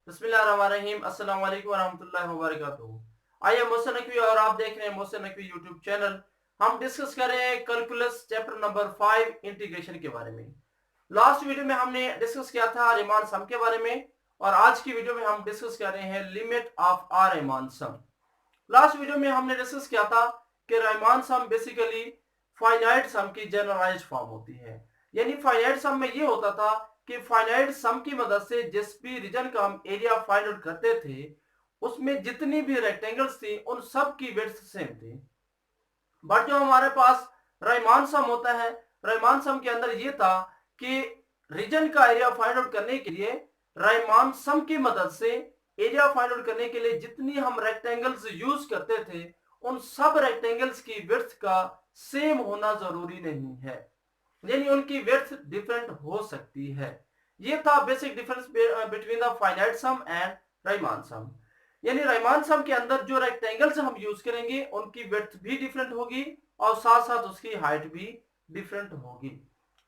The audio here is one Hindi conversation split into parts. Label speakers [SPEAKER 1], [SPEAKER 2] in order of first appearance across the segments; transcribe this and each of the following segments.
[SPEAKER 1] बिस्मिल्लाहिर्रहमानिर्रहीम अस्सलाम वालेकुम वरहमतुल्लाहि वबरकातुहू। आइए मोहसिन नकवी और आप देख रहे हैं मोहसिन नकवी यूट्यूब चैनल। हम डिस्कस कर रहे हैं कैलकुलस चैप्टर नंबर 5 इंटीग्रेशन के बारे में। लास्ट वीडियो में हमने डिस्कस किया था रिमान सम के बारे में और आज की वीडियो में हम डिस्कस कर रहे हैं limit of R Riemann sum. Last video में हमने डिस्कस किया था कि Riemann sum basically finite sum की जनरलाइज्ड फॉर्म होती है। यानी फाइनाइट सम में ये होता था कि फाइनाइट सम की मदद से जिस भी रीजन का हम एरिया फाइंड आउट करते थे उसमें जितनी भी रेक्टेंगल्स थी उन सब की विड्थ सेम थी। बट जो हमारे पास रायमान सम होता है, रायमान सम के अंदर ये था कि रीजन का एरिया फाइंड आउट करने के लिए रायमान सम की मदद से एरिया फाइंड आउट करने के लिए जितनी हम रेक्टेंगल्स यूज करते थे उन सब रेक्टेंगल्स की विड्थ का सेम होना जरूरी नहीं है, यानी उनकी विड्थ डिफरेंट हो सकती है। ये था basic difference between the finite sum and Riemann sum. यानी रायमान सम के अंदर जो रेक्टेंगल्स हम यूज करेंगे उनकी विड्थ भी डिफरेंट होगी और साथ साथ उसकी हाइट भी डिफरेंट होगी।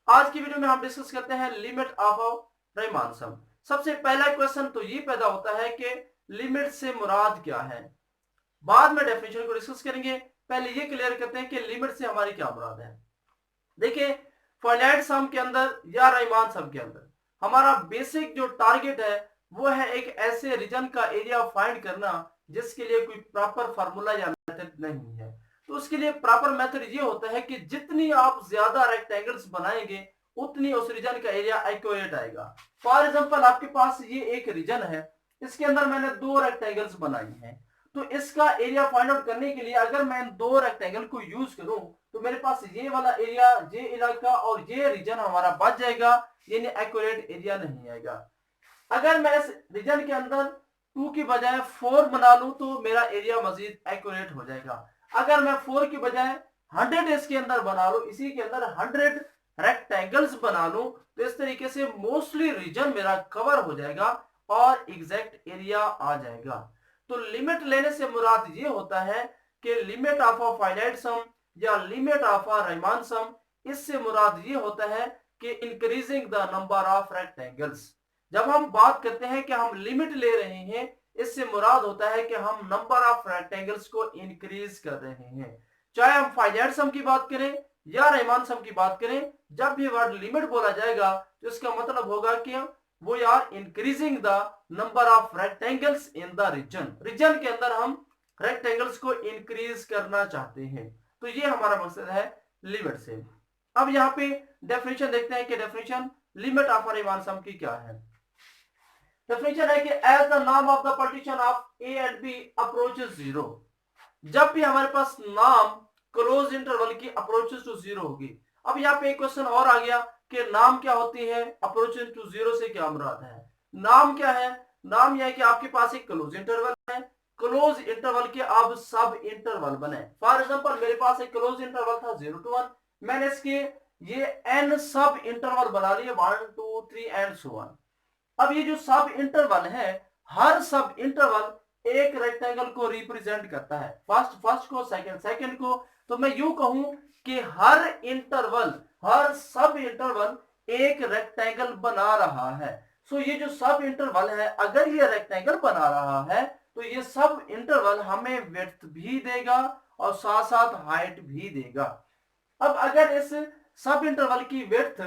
[SPEAKER 1] आज की वीडियो में हम डिस्कस करते हैं लिमिट ऑफ रायमान सम। सबसे पहला क्वेश्चन तो ये पैदा होता है कि लिमिट से मुराद क्या है। बाद में डेफिनेशन को डिस्कस करेंगे, पहले ये क्लियर करते हैं कि लिमिट से हमारी क्या मुराद है। देखिए फाइनाइट सम के अंदर या रायमान सम के अंदर हमारा बेसिक जो टारगेट है वो है एक ऐसे रीजन का एरिया फाइंड करना जिसके लिए कोई प्रॉपर फार्मूला या मेथड नहीं है। तो उसके लिए प्रॉपर मेथड ये होता है कि जितनी आप ज्यादा रेक्टेंगल्स बनाएंगे उतनी उस रीजन का एरिया एक्यूरेट आएगा। फॉर एग्जांपल आपके पास ये एक रीजन है, इसके अंदर मैंने दो रेक्टेंगल्स बनाई हैं, तो इसका एरिया फाइंड आउट करने के लिए अगर मैं इन दो रेक्टेंगल को यूज करूं तो मेरे पास ये वाला एरिया, ये इलाका और ये रीजन हमारा बच जाएगा, यानी एक्यूरेट एरिया नहीं आएगा। अगर मैं इस रीजन के अंदर 2 की बजाय 4 बना लूं तो मेरा एरिया मजीद एक्यूरेट हो जाएगा। अगर मैं 4 की बजाय 100 इसके अंदर बना लूं, इसी के अंदर 100 रेक्टेंगल्स बना लूं, तो इस तरीके से मोस्टली रीजन मेरा कवर हो जाएगा और एग्जैक्ट एरिया आ जाएगा। तो लिमिट लेने से मुराद ये होता है कि लिमिट ऑफ अ फाइनाइट सम या लिमिट ऑफ अ रायमान सम, इससे मुराद ये होता है कि increasing the number of rectangles. जब हम बात करते हैं कि हम लिमिट ले रहे हैं, इससे मुराद होता है कि हम नंबर ऑफ रेक्टेंगल्स को इंक्रीज कर रहे हैं। चाहे हम फाइनाइट सम की बात करें या रायमान सम की बात करें, जब भी वर्ड लिमिट बोला जाएगा तो इसका मतलब होगा कि we are increasing the number of rectangles in the region के अंदर हम रेक्टेंगल्स को इंक्रीज करना चाहते हैं। तो ये हमारा मकसद है लिमिट से। अब यहाँ पे डेफिनेशन देखते हैं कि definition limit of Riemann sum की क्या है। डेफिनेशन है कि एज द नाम of the partition of a and b approaches zero, जब भी हमारे पास नाम क्लोज इंटरवल की अप्रोचेस टू जीरो होगी। अब यहाँ पे एक क्वेश्चन और आ गया कि नाम क्या होती है, अप्रोचेस टू जीरो से क्या मुराद है। नाम क्या है? नाम यह है कि आपके पास एक क्लोज इंटरवल है, क्लोज इंटरवल के अब सब इंटरवल बने। फॉर एग्जांपल मेरे पास एक क्लोज इंटरवल था 0 to 1, मैंने इसके ये n सब इंटरवल बना लिए 1 2 3 एंड सो ऑन। अब ये जो सब इंटरवल है, हर सब इंटरवल एक रेक्टेंगल को रिप्रेजेंट करता है, फर्स्ट को, सेकंड को। तो मैं यूं कहूं कि हर इंटरवल, हर सब इंटरवल एक रेक्टेंगल बना रहा है। सो ये जो सब इंटरवल है अगर ये रेक्टेंगल बना रहा है तो ये सब इंटरवल हमें विड्थ भी देगा और साथ साथ हाइट भी देगा। अब अगर इस सब इंटरवल की विड्थ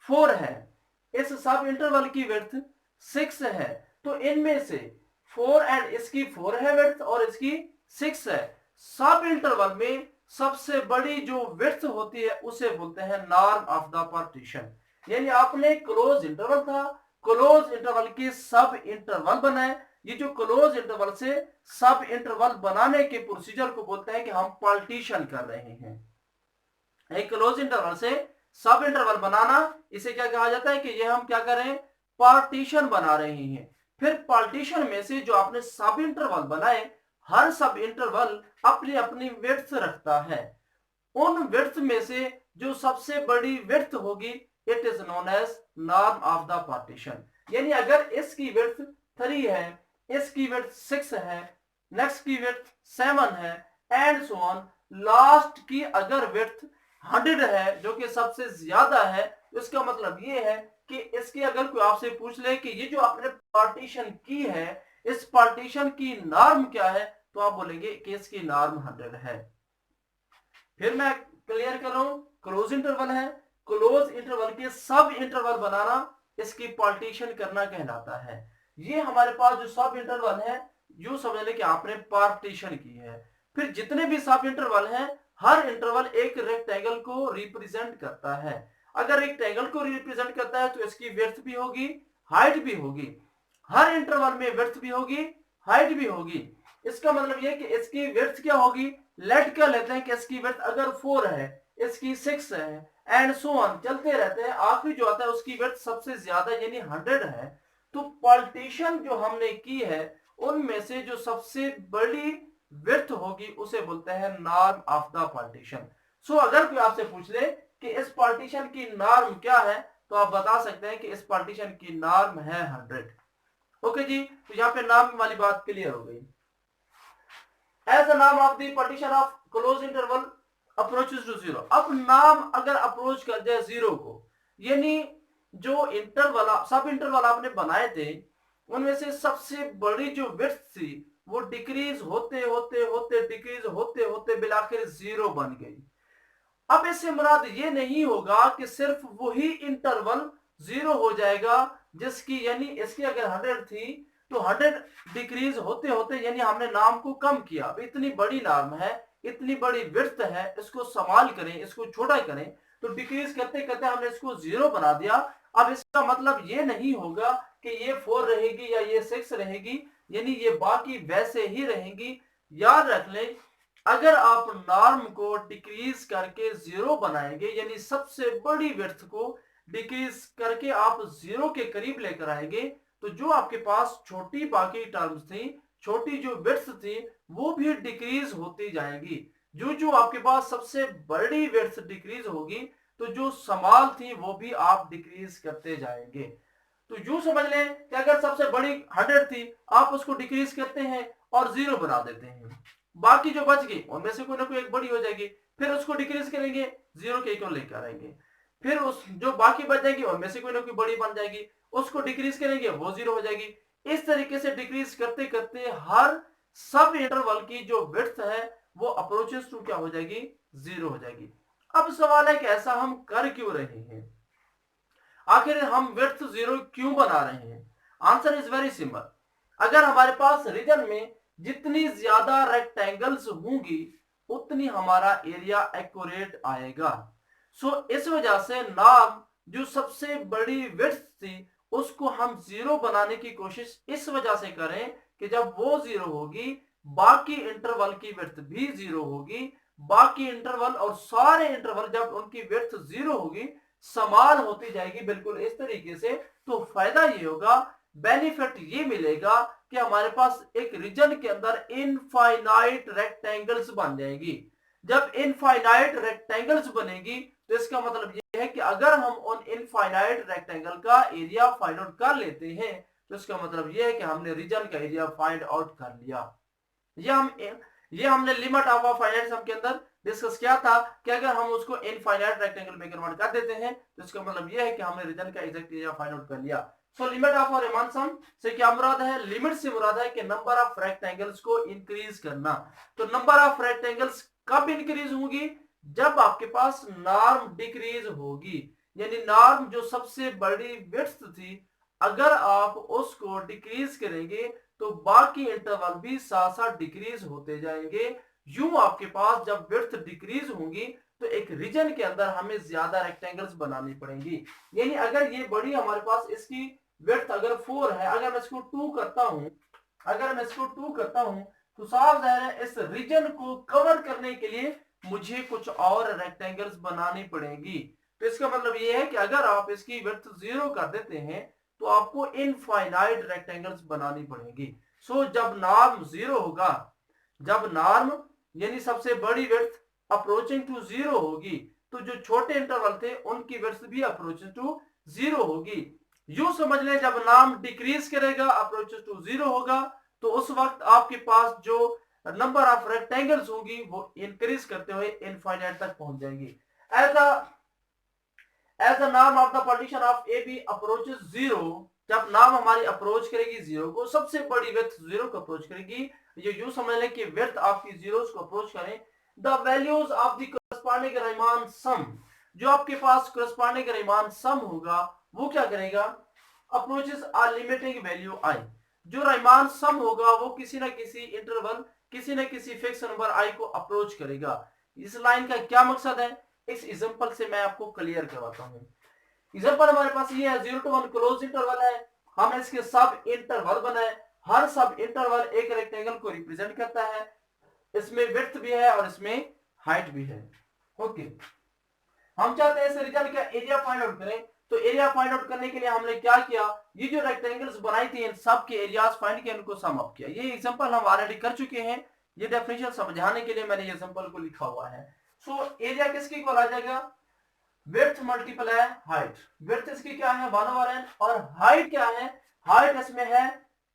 [SPEAKER 1] 4 है, इस सब इंटरवल की विड्थ 6 है, तो इनमें से 4 एंड इसकी 4 है विड्थ और इसकी 6 है। सब इंटरवल में सबसे बड़ी जो विड्थ होती है उसे बोलते हैं नॉर्म ऑफ द पार्टीशन। यानी आपने क्लोज इंटरवल था, क्लोज इंटरवल के सब इंटरवल बनाए। ये जो क्लोज इंटरवल से सब इंटरवल बनाने के प्रोसीजर को बोलते हैं कि हम पार्टीशन कर रहे हैं। एक क्लोज इंटरवल से सब इंटरवल बनाना, इसे क्या कहा जाता है कि ये हम क्या कर रहे हैं, पार्टीशन बना रहे हैं। फिर पार्टीशन में से जो आपने सब इंटरवल बनाए, हर सब इंटरवल अपनी अपनी विड्थ रखता है। उन विड्थ में से जो सबसे बड़ी विड्थ होगी it is known as norm of the partition. यानी अगर इसकी विड्थ 3 है, इसकी विड्थ 6 है, नेक्स्ट की विड्थ 7 है एंड सो ऑन, लास्ट की अगर विड्थ 100 है जो कि सबसे ज्यादा है, तो इसका मतलब ये है कि इसकी अगर कोई आपसे पूछ ले कि ये जो आपने पार्टीशन की है, इस पार्टीशन की नॉर्म क्या है, तो आप बोलेंगे कि इसकी नॉर्म 100 है। फिर मैं क्लियर कर रहा हूं, क्लोज इंटरवल है, क्लोज इंटरवल के सब इंटरवल बनाना इसकी पार्टीशन करना कहलाता है। ये हमारे पास जो सब इंटरवल है, यूं समझ लें कि आपने पार्टीशन की है। फिर जितने भी सब इंटरवल हैं, हर इंटरवल एक रेक्टेंगल को रिप्रेजेंट करता है। अगर रेक्टेंगल को रिप्रेजेंट करता है तो इसकी विड्थ भी होगी, हाइट भी होगी। हर इंटरवल में विड्थ भी होगी, हाइट भी होगी। इसका मतलब यह कि इसकी विड्थ क्या होगी, लेट क्या लेते हैं कि इसकी विड्थ अगर 4 है, इसकी 6 है, एंड सो ऑन चलते रहते हैं, आखिरी जो आता है उसकी विड्थ सबसे ज्यादा यानी 100 है। तो पार्टीशन जो हमने की है उनमें से जो सबसे बड़ी विड्थ होगी उसे बोलते हैं नॉर्म ऑफ द पार्टीशन। सो अगर कोई आपसे पूछ ले कि इस पार्टीशन की नॉर्म क्या है, तो आप बता सकते हैं कि इस पार्टीशन की नॉर्म है 100। ओके जी, तो यहाँ पे नॉर्म वाली बात क्लियर हो गई। एज द नाम of the partition of close interval approaches to zero. अब नाम अगर अप्रोच कर जाए जीरो को, यानी जो इंटरवल सब इंटरवल आपने बनाए थे उनमें से सबसे बड़ी जो विड्थ थी वो डिक्रीज होते होते होते डिक्रीज होते होते बिलाखिर जीरो बन गई। अब इससे मुराद ये नहीं होगा कि सिर्फ वही इंटरवल जीरो हो जाएगा जिसकी, यानी इसकी अगर 100 थी तो 100 डिक्रीज होते होते यानी हमने नाम को कम किया। अब इतनी बड़ी नाम है, इतनी बड़ी विड्थ है, इसको संभाल करें, इसको छोटा करें, तो डिक्रीज करते करते हमने इसको जीरो बना दिया। अब इसका मतलब ये नहीं होगा कि ये 4 रहेगी या ये 6 रहेगी, यानी ये बाकी वैसे ही रहेंगी। याद रख लें, अगर आप नॉर्म को डिक्रीज करके जीरो बनाएंगे, यानी सबसे बड़ी विड्थ को डिक्रीज करके आप जीरो के करीब लेकर आएंगे, तो जो आपके पास छोटी बाकी टर्म्स थी, छोटी जो विड्थ थी, वो भी डिक्रीज होती जाएंगी। जो जो आपके पास सबसे बड़ी विड्थ डिक्रीज होगी, तो जो समाल थी वो भी आप डिक्रीज करते जाएंगे। तो यूं समझ लें कि अगर सबसे बड़ी 100 थी, आप उसको डिक्रीज करते हैं और जीरो बना देते हैं, बाकी जो बच गई उनमें से कोई ना कोई एक बड़ी हो जाएगी, फिर उसको डिक्रीज करेंगे, जीरो के इक्वल लेकर आएंगे, फिर उस जो बाकी बच जाएगी उनमें से कोई ना कोई बड़ी बन जाएगी, उसको डिक्रीज करेंगे, वो जीरो हो जाएगी। इस तरीके से डिक्रीज करते करते हर सब इंटरवल की जो विड्थ है वो अप्रोचेस टू क्या हो जाएगी, जीरो हो जाएगी। अब सवाल है कि ऐसा हम कर क्यों रहे हैं, आखिर हम विड्थ जीरो क्यों बना रहे हैं? Answer is very simple. अगर हमारे पास रीजन में जितनी ज्यादा रेक्टेंगल्स होंगी उतनी हमारा एरिया एक्यूरेट आएगा। सो इस वजह से नाम जो सबसे बड़ी विड्थ थी उसको हम जीरो बनाने की कोशिश इस वजह से करें कि जब वो जीरो होगी बाकी इंटरवल की विड्थ भी जीरो होगी, बाकी इंटरवल और सारे इंटरवल जब उनकी विड्थ जीरो होगी समान होती जाएगी, बिल्कुल इस तरीके से। तो फायदा ये होगा, बेनिफिट ये मिलेगा कि हमारे पास एक रीजन के अंदर इनफाइनाइट रेक्टेंगल्स बन जाएगी। जब इनफाइनाइट रेक्टेंगल्स बनेगी तो इसका मतलब ये है कि अगर हम उन इनफाइनाइट रेक्टेंगल का एरिया फाइंड आउट कर लेते हैं तो इसका मतलब ये है कि हमने रीजन का एरिया फाइंड आउट कर लिया। ये हमने लिमिट ऑफ फाइनाइट सम के अंदर डिस्कस किया था कि अगर हम उसको इनफाइनाइट रेक्टेंगल में कन्वर्ट कर देते हैं तो इसका मतलब यह है कि हमने रीजन का एग्जैक्ट एरिया फाइंड आउट कर लिया। So limit of Riemann sum से क्या मुराद है? लिमिट से मुराद है कि नंबर ऑफ रेक्टेंगल्स को इंक्रीज करना। तो नंबर ऑफ रेक्टेंगल्स कब इंक्रीज होगी? जब आपके पास नॉर्म डिक्रीज होगी, यानी नॉर्म जो सबसे बड़ी विड्थ थी अगर आप उसको डिक्रीज करेंगे तो बाकी इंटरवल भी साथ साथ डिक्रीज होते जाएंगे। यूं आपके पास जब विड्थ डिक्रीज होंगी तो एक रीजन के अंदर हमें ज्यादा रेक्टेंगल्स बनानी पड़ेंगी। यानी अगर ये बड़ी हमारे पास इसकी विड्थ अगर 4 है, अगर मैं इसको 2 करता हूं, अगर मैं इसको 2 करता हूं तो साफ जाहिर है इस रीजन को कवर करने के लिए मुझे कुछ और रेक्टेंगल्स बनानी पड़ेंगी। तो इसका मतलब ये है कि अगर आप इसकी विड्थ 0 कर देते हैं तो आपको इनफाइनाइट रेक्टेंगल्स बनानी पड़ेगी। सो जब नॉर्म 0 होगा, जब नॉर्म यानी सबसे बड़ी विड्थ अप्रोचिंग टू 0 होगी तो जो छोटे इंटरवल थे उनकी विड्थ भी अप्रोचिंग टू 0 होगी। यूं समझ लें जब नॉर्म डिक्रीज करेगा अप्रोचिंग टू 0 होगा तो उस वक्त आपके पास जो नंबर ऑफ रेक्टेंगल्स होंगी वो इंक्रीज करते हुए इनफाइनाइट तक पहुंच जाएंगी। एज एज द नाम of the partition of A B approaches zero, जब नाम हमारी अप्रोच करेगी जीरो को, सबसे बड़ी विड्थ जीरो को अप्रोच करेगी, ये यूं समझ लें कि विड्थ आपकी जीरोस को अप्रोच करें, the values of the corresponding Riemann sum, जो आपके पास करस्पॉन्डिंग राइमान सम होगा वो क्या करेगा, अप्रोचेस आर लिमिटिंग वैल्यू आई, जो राइमान सम होगा वो किसी ना किसी इंटरवल, किसी ना किसी फिक्स नंबर आई को अप्रोच करेगा। इस लाइन का क्या मकसद है, इस एग्जांपल से मैं आपको क्लियर करवाता हूं। एग्जांपल हमारे पास ये है 0 to 1 क्लोज इंटरवल है, हमने इसके सब इंटरवल बनाए, हर सब इंटरवल एक रेक्टेंगल को रिप्रेजेंट करता है, इसमें विड्थ भी है और इसमें हाइट भी है। ओके, हम चाहते हैं इस रीजन का एरिया फाइंड आउट करें, तो एरिया फाइंड आउट करने के लिए हमने क्या किया, ये जो रेक्टेंगल्स बनाई थी इन सब के एरियाज फाइंड किए, इनको सम अप किया। ये एग्जांपल हम ऑलरेडी कर चुके हैं, ये डेफिनेशन समझाने के लिए मैंने ये एग्जांपल को लिखा हुआ है। सो एरिया किसके इक्वल आ जाएगा, विड्थ मल्टीप्लाई हाइट, विड्थ इसकी क्या है 1/n, और हाइट क्या है, हाइट इसमें है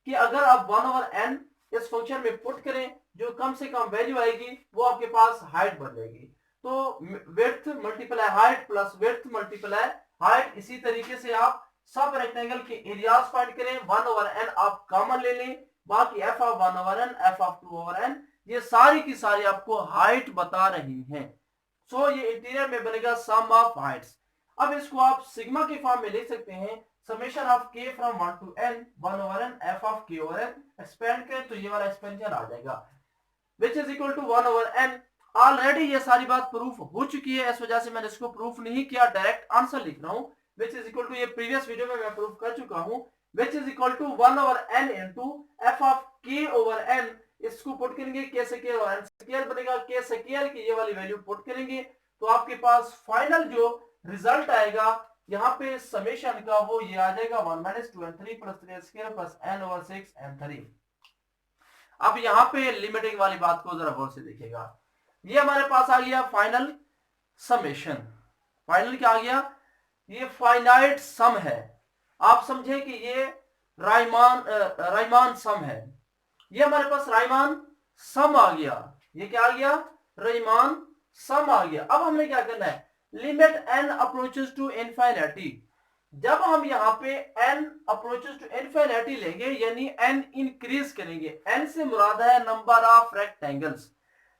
[SPEAKER 1] कि अगर आप 1/n इस फंक्शन में पुट करें, जो कम से कम वैल्यू आएगी वो आपके पास हाइट बन जाएगी। तो width multiply height plus width multiply height, इसी तरीके से आप सब रेक्टेंगल के एरियाज फाइंड करें, 1/n आप कॉमन ले लें, बाकी f of 1/n, f of 2/n, ये सारी की सारी आपको हाइट बता रही हैं। सो ये इंटीरियर में बनेगा सम ऑफ हाइट्स। अब इसको आप सिग्मा के फॉर्म में लिख सकते हैं, summation of k from 1 to n 1/n f of k/n, expand करें तो ये वाला एक्सपेंशन आ जाएगा, which is equal to 1/n। Already ये सारी बात प्रूफ हो चुकी है, इस वजह से मैंने इसको प्रूफ नहीं किया, डायरेक्ट आंसर लिख रहा हूं, which is equal to, ये प्रीवियस वीडियो में मैं प्रूफ कर चुका हूं, which is equal to 1/n into f of k/n, इसको पुट करेंगे k स्क्वायर और n स्क्वायर बनेगा, k स्क्वायर की ये वाली वैल्यू पुट करेंगे तो आपके पास फाइनल जो रिजल्ट आएगा यहाँ पे समेशन का वो ये आ जाएगा 1 - 2n 3 + 3 square plus n/6 n3। अब यहाँ पे लिमिटिंग वाली बात को जरा गौर से देखिएगा, ये हमारे पास आ गया फाइनल समेशन, फाइनल क्या आ गया, ये फाइनाइट सम है, आप समझे कि ये राइमान सम है, ये हमारे पास राइमान सम आ गया, ये क्या आ गया, राइमान सम आ गया। अब हमने क्या करना है, limit n approaches to infinity, जब हम यहाँ पे n अप्रोचेस टू इनफिनिटी लेंगे यानी n इंक्रीज करेंगे, n से मुराद है नंबर ऑफ रेक्टेंगल्स,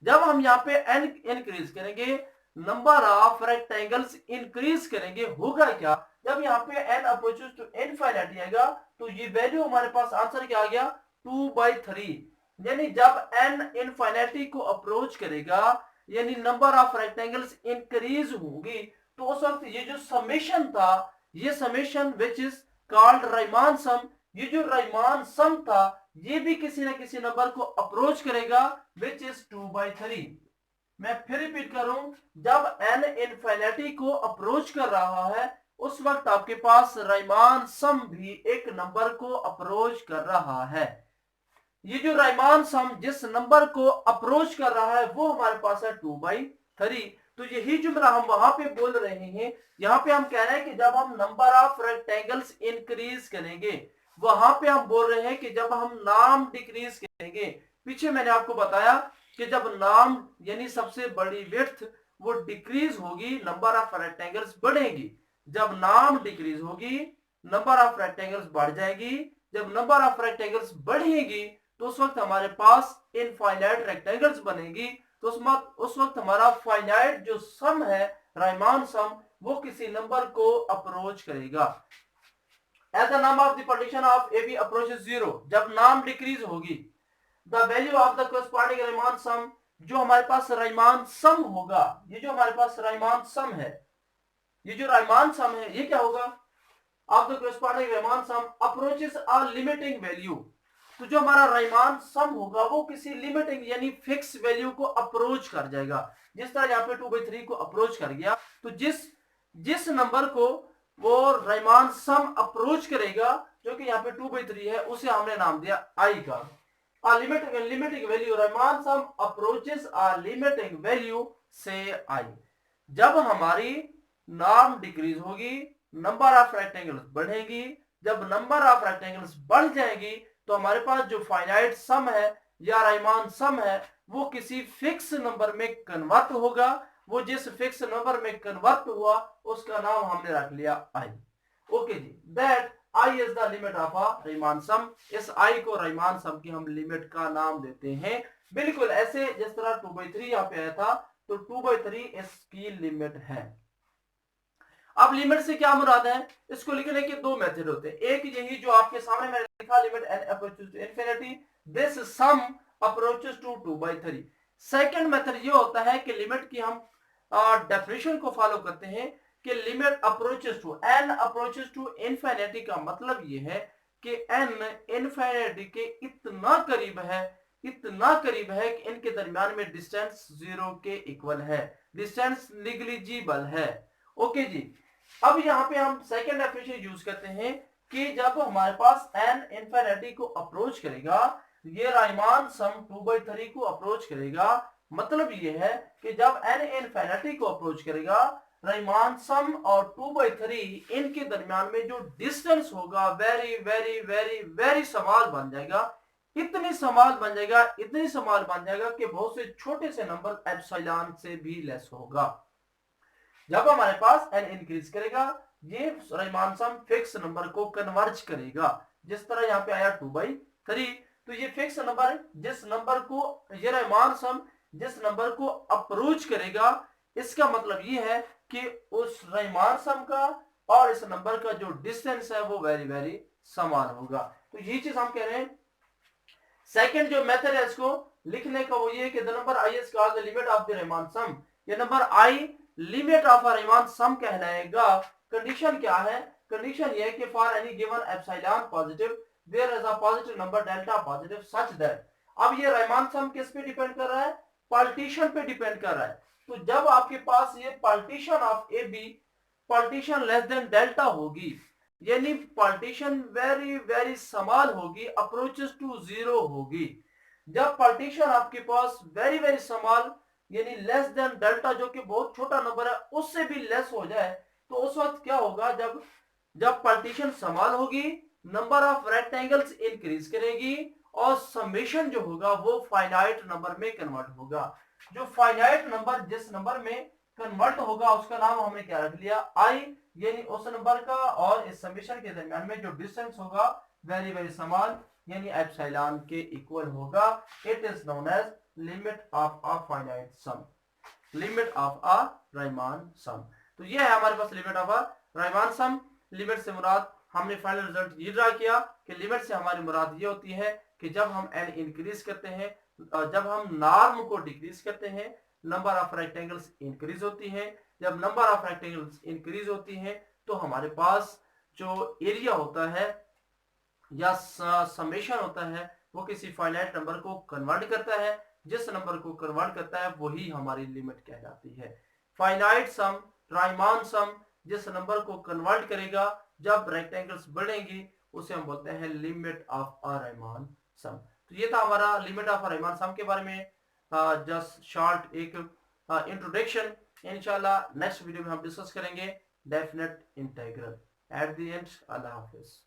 [SPEAKER 1] जब हम यहाँ पे n इंक्रीज करेंगे, नंबर ऑफ रेक्टेंगल्स इंक्रीज करेंगे, होगा क्या, जब यहाँ पे n अप्रोचेस टू इनफिनिटी आएगा तो ये वैल्यू हमारे पास आंसर क्या आ गया 2/3, यानी जब n इनफिनिटी को अप्रोच करेगा यानी नंबर ऑफ रेक्टेंगल्स इंक्रीज होगी, तो उस वक्त ये जो समेशन था, ये समेशन विच इज कॉल्ड राइमान सम, ये जो राइमान सम था ये भी किसी न किसी नंबर को अप्रोच करेगा विच इज 2/3। मैं फिर रिपीट करूं, जब n इनफिनिटी को अप्रोच कर रहा है उस वक्त आपके पास राइमान सम भी एक नंबर को अप्रोच कर रहा है, ये जो राइमान सम जिस नंबर को अप्रोच कर रहा है वो हमारे पास है 2/3। तो यही जुमला हम वहां पे बोल रहे हैं, यहाँ पे हम कह रहे हैं कि जब हम नंबर ऑफ रेक्टेंगल्स इंक्रीज करेंगे, वहां पे हम बोल रहे हैं कि जब हम नाम डिक्रीज करेंगे, पीछे मैंने आपको बताया कि जब नाम यानी सबसे बड़ी विड्थ वो डिक्रीज होगी, नंबर ऑफ रेक्टेंगल्स बढ़ेगी, जब नाम डिक्रीज होगी नंबर ऑफ रेक्टेंगल्स बढ़ जाएगी, जब नंबर ऑफ रेक्टेंगल्स बढ़ेगी तो उस वक्त हमारे पास इनफाइनाइट रेक्टेंगल्स बनेगी, तो उस वक्त हमारा फाइनाइट जो सम है राइमान सम वो किसी नंबर को अप्रोच करेगा। As the number of the partition of A B approaches 0, जब नाम डिक्रीज होगी, the value of the corresponding Riemann sum, जो हमारे पास राइमान सम होगा, ये जो हमारे पास राइमान सम है, ये जो राइमान सम है ये क्या होगा, of the corresponding Riemann sum approaches a limiting value, तो जो हमारा राइमान सम होगा वो किसी लिमिटिंग यानी फिक्स वैल्यू को अप्रोच कर जाएगा, जिस तरह यहाँ पे 2/3 को अप्रोच कर गया, तो जिस नंबर को वो राइमान सम अप्रोच करेगा जो कि यहाँ पे 2/3 है, उसे हमने नाम दिया आई का। लिमिटिंग वैल्यू राइमान सम अप्रोचेस आ लिमिटिंग वैल्यू से आई, जब हमारी नाम डिक्रीज होगी नंबर ऑफ रेक्टेंगल्स बढ़ेगी, जब नंबर ऑफ रेक्टेंगल्स बढ़ जाएगी तो हमारे पास जो फाइनाइट सम है या राइमान सम है वो किसी फिक्स नंबर में कन्वर्ट होगा, वो जिस फिक्स नंबर में कन्वर्ट हुआ उसका नाम हमने रख लिया आई। ओके जी, that I is the limit of a Riemann sum. इस आई को रीमान सम की हम लिमिट का नाम देते हैं, बिल्कुल ऐसे जिस तरह 2/3 यहाँ पे आया था, तो 2/3 इसकी लिमिट है। अब लिमिट से क्या मुराद है, इसको लिखने के दो मेथड होते हैं। एक यही जो आपके सामने मैंने लिखा, limit n approaches to infinity, this sum approaches to 2/3। Second method ये होता है कि लिमिट की हम डेफिनेशन को फॉलो करते हैं कि limit approaches to n approaches to infinity का मतलब ये है कि n इंफिनिटी के इतना करीब है, इतना करीब है कि इनके दरमियान में डिस्टेंस 0 के इक्वल है, डिस्टेंस निग्लिजिबल है। ओके जी, अब यहाँ पे हम सेकंड डेफिनेशन यूज करते हैं कि जब हमारे पास n इंफिनिटी को अप्रोच करेगा, ये राइमान सम 2/3 को अप्रोच करेगा, मतलब ये है कि जब n इंफिनिटी को अप्रोच करेगा, राइमान सम और 2/3 इनके दरमियान में जो डिस्टेंस होगा very very very very small बन जाएगा, इतनी स्मॉल बन जाएगा, इतनी स्मॉल बन जाएगा कि बहुत से छोटे से नंबर एप्सिलॉन से भी लेस होगा। जब हमारे पास n इंक्रीज करेगा, ये रीमान सम फिक्स नंबर को कन्वर्ज करेगा, जिस तरह यहाँ पे आया 2/3, तो ये फिक्स नंबर जिस नंबर को ये रीमान सम जिस नंबर को अप्रोच करेगा, इसका मतलब ये है कि उस रीमान सम का और इस नंबर का जो डिस्टेंस है वो वेरी वेरी समान होगा। तो ये चीज हम कह रहे हैं। सेकंड जो मेथड है इसको लिखने का वो ये कि the number I is called the limit of the Riemann sum. ये number I limit of a Riemann sum कहलाएगा। कंडीशन क्या है, कंडीशन ये है कि for any given epsilon positive there is a positive number delta positive such that. अब ये रीमान सम किस पे डिपेंड कर रहा है, पार्टीशन पे डिपेंड कर रहा है। तो जब आपके पास ये partition of A b partition less than delta होगी, यानी पार्टीशन वेरी वेरी स्मॉल होगी, अप्रोचेस टू 0 होगी। जब पार्टीशन आपके पास वेरी वेरी स्मॉल यानी लेस देन डेल्टा जो कि बहुत छोटा नंबर है उससे भी लेस हो जाए, तो उस वक्त क्या होगा, जब जब पार्टीशन स्मॉल होगी, नंबर ऑफ रेक्टेंगल्स इंक्रीज करेगी और समेशन जो होगा वो फाइनाइट नंबर में कन्वर्ट होगा। जो फाइनाइट नंबर जिस नंबर में कन्वर्ट होगा उसका नाम हमने क्या रख लिया, आई, यानी उस नंबर का और इस समेशन के दरमियान में जो डिस्टेंस होगा वेरी वेरी स्मॉल यानी एप्सिलॉन के इक्वल होगा। It is known as limit of a finite sum, limit of a Riemann sum. तो ये है हमारे पास limit of a Riemann sum. Limit से मुराद हमने फाइनल रिजल्ट ये ड्रा किया कि लिमिट से हमारी मुराद ये होती है कि जब हम n इंक्रीज करते हैं, जब हम नॉर्म को डिक्रीज करते हैं, नंबर ऑफ रेक्टेंगल्स इंक्रीज होती हैं। जब नंबर ऑफ रेक्टेंगल्स इंक्रीज होती हैं तो हमारे पास जो एरिया होता है या समेशन होता है वो किसी फाइनाइट नंबर को कन्वर्ट करता है। जिस नंबर को कन्वर्ट करता है वही हमारी लिमिट कहलाती है। फाइनाइट सम, रीमान सम जिस नंबर को कन्वर्ट करेगा जब रेक्टेंगल्स बढ़ेंगे उसे हम बोलते हैं limit of a Riemann sum. तो ये था हमारा लिमिट ऑफ अ रीमान सम के बारे में जस्ट शॉर्ट एक इंट्रोडक्शन। इंशाल्लाह नेक्स्ट वीडियो में हम डिस्कस करेंगे definite integral. At the end Allah Hafiz.